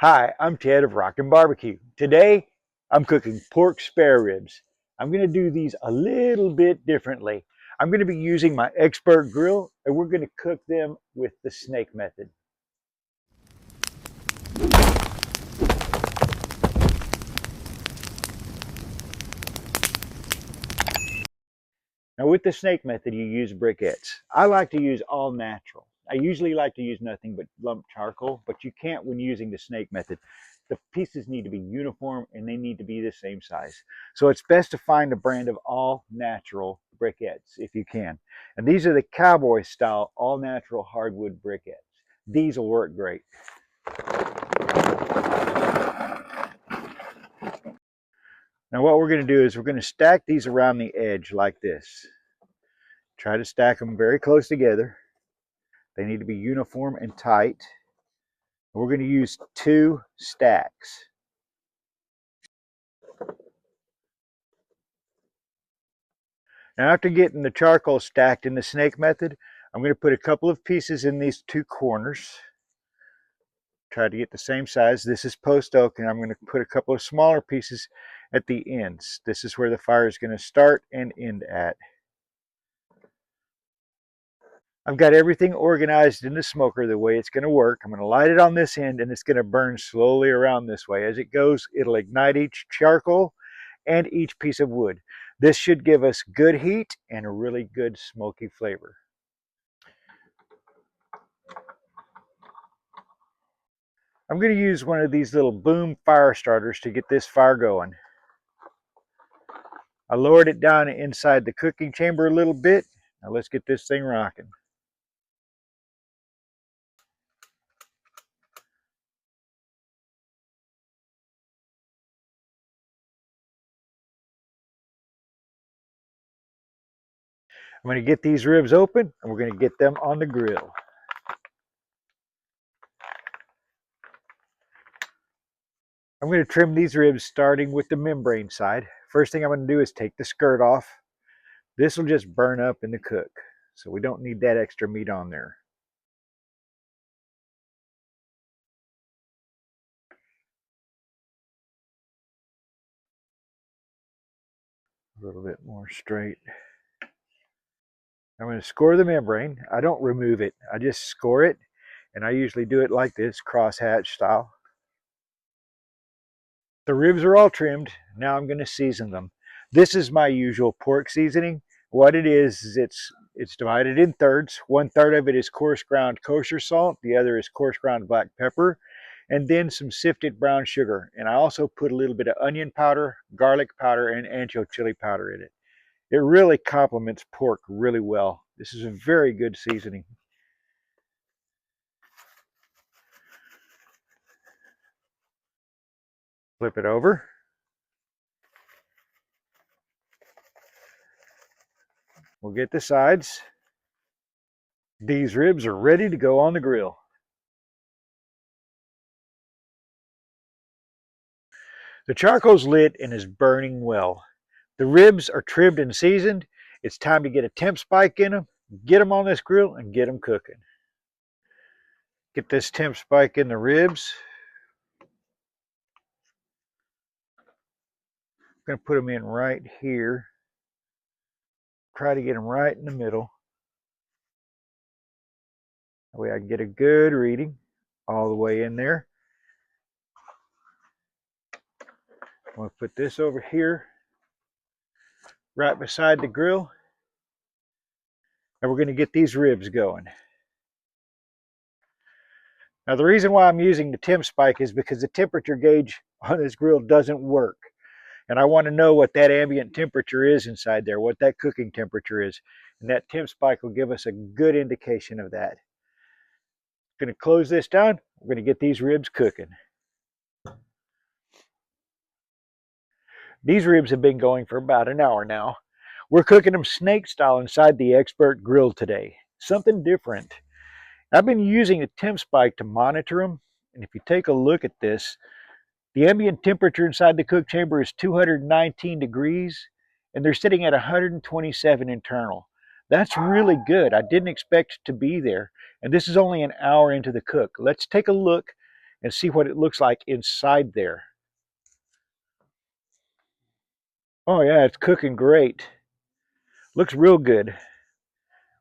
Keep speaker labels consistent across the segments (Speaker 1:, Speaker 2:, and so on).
Speaker 1: Hi, I'm Ted of Rockin' Barbecue. Today, I'm cooking pork spare ribs. I'm going to do these a little bit differently. I'm going to be using my expert grill, and we're going to cook them with the snake method. Now, with the snake method, you use briquettes. I like to use all natural. I usually like to use nothing but lump charcoal, but you can't when using the snake method. The pieces need to be uniform and they need to be the same size. So it's best to find a brand of all natural briquettes if you can. And these are the cowboy style all natural hardwood briquettes. These will work great. Now what we're going to do is we're going to stack these around the edge like this. Try to stack them very close together. They need to be uniform and tight. We're going to use 2 stacks. Now after getting the charcoal stacked in the snake method, I'm going to put a couple of pieces in these 2 corners. Try to get the same size. This is post oak, and I'm going to put a couple of smaller pieces at the ends. This is where the fire is going to start and end at. I've got everything organized in the smoker the way it's going to work. I'm going to light it on this end, and it's going to burn slowly around this way. As it goes, it'll ignite each charcoal and each piece of wood. This should give us good heat and a really good smoky flavor. I'm going to use one of these little boom fire starters to get this fire going. I lowered it down inside the cooking chamber a little bit. Now let's get this thing rocking. I'm going to get these ribs open and we're going to get them on the grill. I'm going to trim these ribs starting with the membrane side. First thing I'm going to do is take the skirt off. This will just burn up in the cook, so we don't need that extra meat on there. A little bit more straight. I'm going to score the membrane. I don't remove it. I just score it, and I usually do it like this, crosshatch style. The ribs are all trimmed. Now I'm going to season them. This is my usual pork seasoning. What it is it's divided in thirds. 1/3 of it is coarse ground kosher salt. The other is coarse ground black pepper. And then some sifted brown sugar. And I also put a little bit of onion powder, garlic powder, and ancho chili powder in it. It really complements pork really well. This is a very good seasoning. Flip it over. We'll get the sides. These ribs are ready to go on the grill. The charcoal's lit and is burning well. The ribs are trimmed and seasoned. It's time to get a temp spike in them, get them on this grill, and get them cooking. Get this temp spike in the ribs. I'm going to put them in right here. Try to get them right in the middle. That way I can get a good reading all the way in there. I'm going to put this over here, right beside the grill. And we're going to get these ribs going. Now the reason why I'm using the temp spike is because the temperature gauge on this grill doesn't work. And I want to know what that ambient temperature is inside there, what that cooking temperature is. And that temp spike will give us a good indication of that. I'm going to close this down. We're going to get these ribs cooking. These ribs have been going for about an hour now. We're cooking them snake style inside the expert grill today. Something different. I've been using a temp spike to monitor them. And if you take a look at this, the ambient temperature inside the cook chamber is 219 degrees, and they're sitting at 127 internal. That's really good. I didn't expect it to be there. And this is only an hour into the cook. Let's take a look and see what it looks like inside there. Oh yeah, it's cooking great. Looks real good.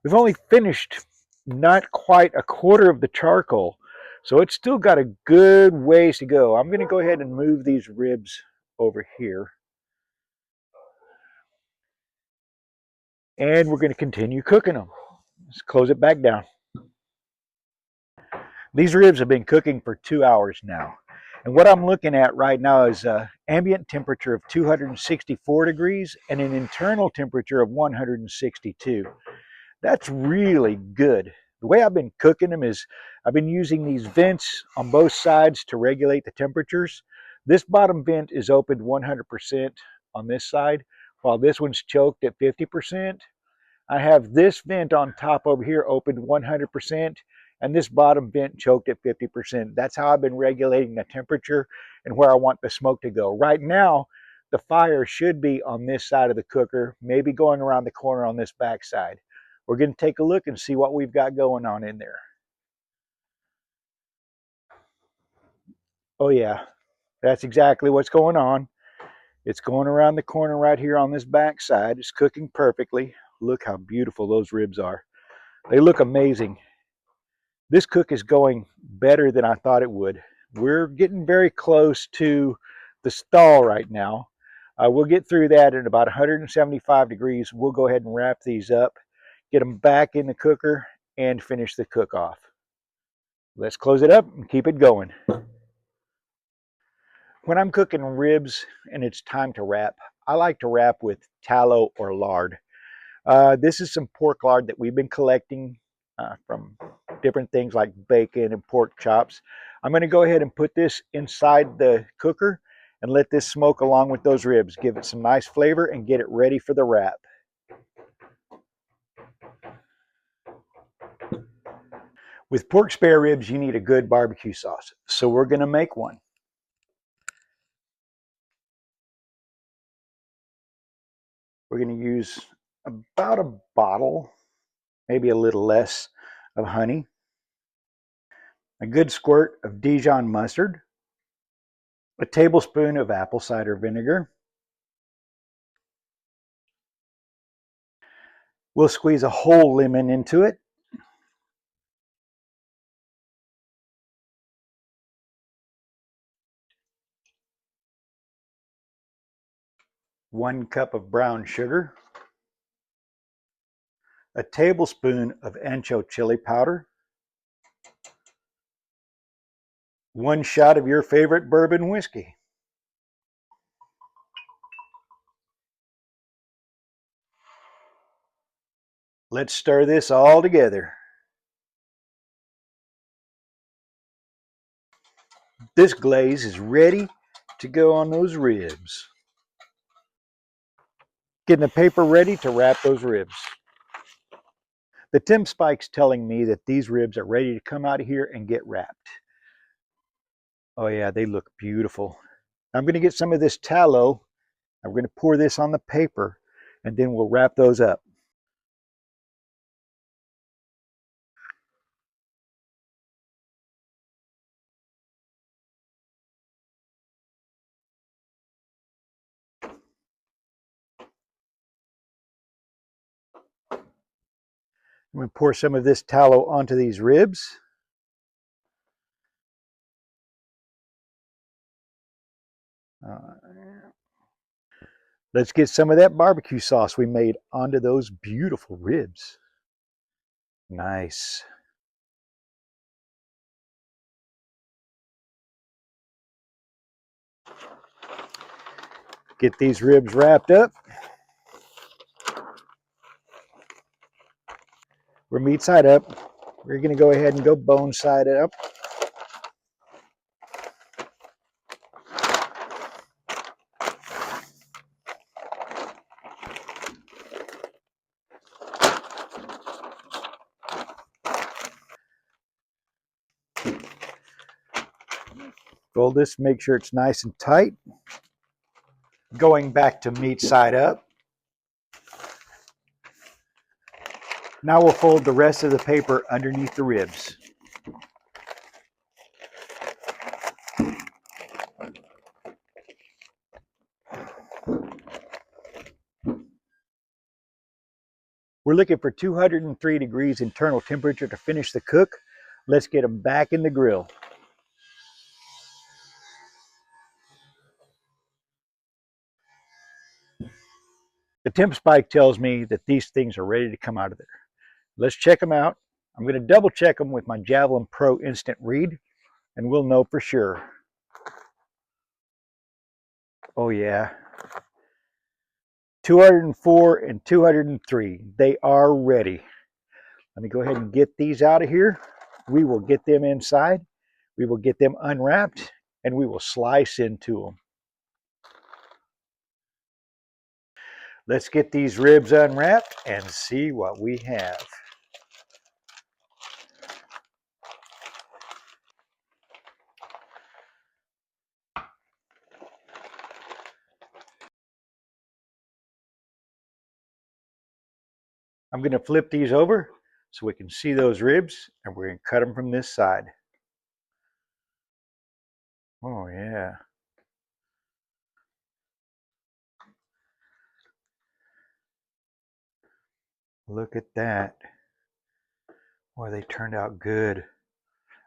Speaker 1: We've only finished not quite a quarter of the charcoal, so it's still got a good ways to go. I'm going to go ahead and move these ribs over here. And we're going to continue cooking them. Let's close it back down. These ribs have been cooking for 2 hours now. And what I'm looking at right now is an ambient temperature of 264 degrees and an internal temperature of 162. That's really good. The way I've been cooking them is I've been using these vents on both sides to regulate the temperatures. This bottom vent is opened 100% on this side, while this one's choked at 50%. I have this vent on top over here opened 100%, and this bottom vent choked at 50%. That's how I've been regulating the temperature and where I want the smoke to go. Right now, the fire should be on this side of the cooker, maybe going around the corner on this back side. We're going to take a look and see what we've got going on in there. Oh yeah, that's exactly what's going on. It's going around the corner right here on this back side. It's cooking perfectly. Look how beautiful those ribs are. They look amazing. This cook is going better than I thought it would. We're getting very close to the stall right now. We'll get through that at about 175 degrees. We'll go ahead and wrap these up, get them back in the cooker, and finish the cook off. Let's close it up and keep it going. When I'm cooking ribs and it's time to wrap, I like to wrap with tallow or lard. This is some pork lard that we've been collecting from different things like bacon and pork chops. I'm going to go ahead and put this inside the cooker and let this smoke along with those ribs. Give it some nice flavor and get it ready for the wrap. With pork spare ribs, you need a good barbecue sauce. So we're going to make one. We're going to use about a bottle, maybe a little less, of honey, a good squirt of Dijon mustard, a tablespoon of apple cider vinegar. We'll squeeze a whole lemon into it. 1 cup of brown sugar, a tablespoon of ancho chili powder, 1 shot of your favorite bourbon whiskey. Let's stir this all together. This glaze is ready to go on those ribs. Getting the paper ready to wrap those ribs. The temp spike's telling me that these ribs are ready to come out of here and get wrapped. Oh yeah, they look beautiful. I'm going to get some of this tallow. I'm going to pour this on the paper, and then we'll wrap those up. I'm going to pour some of this tallow onto these ribs. Let's get some of that barbecue sauce we made onto those beautiful ribs. Nice. Get these ribs wrapped up. We're meat side up. We're going to go ahead and go bone side up. Fold this, make sure it's nice and tight. Going back to meat side up. Now we'll fold the rest of the paper underneath the ribs. We're looking for 203 degrees internal temperature to finish the cook. Let's get them back in the grill. The temp spike tells me that these things are ready to come out of there. Let's check them out. I'm going to double check them with my Javelin Pro Instant Read, and we'll know for sure. Oh yeah, 204 and 203. They are ready. Let me go ahead and get these out of here. We will get them inside. We will get them unwrapped, and we will slice into them. Let's get these ribs unwrapped and see what we have. I'm going to flip these over so we can see those ribs, and we're going to cut them from this side. Oh yeah. Look at that. Boy, they turned out good.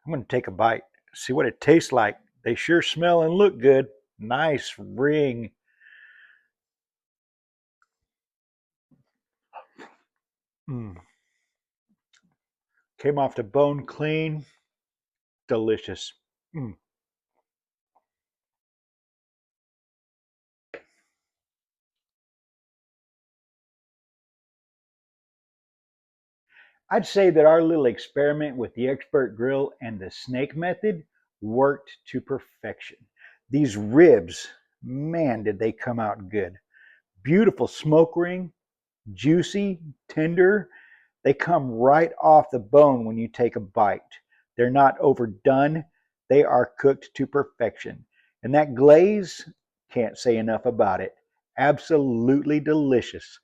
Speaker 1: I'm going to take a bite, see what it tastes like. They sure smell and look good. Nice ring. Came off the bone clean. Delicious. I'd say that our little experiment with the expert grill and the snake method worked to perfection. These ribs, man, did they come out good. Beautiful smoke ring, juicy, tender. They come right off the bone when you take a bite. They're not overdone. They are cooked to perfection. And that glaze, can't say enough about it. Absolutely delicious.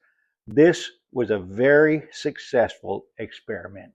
Speaker 1: This was a very successful experiment.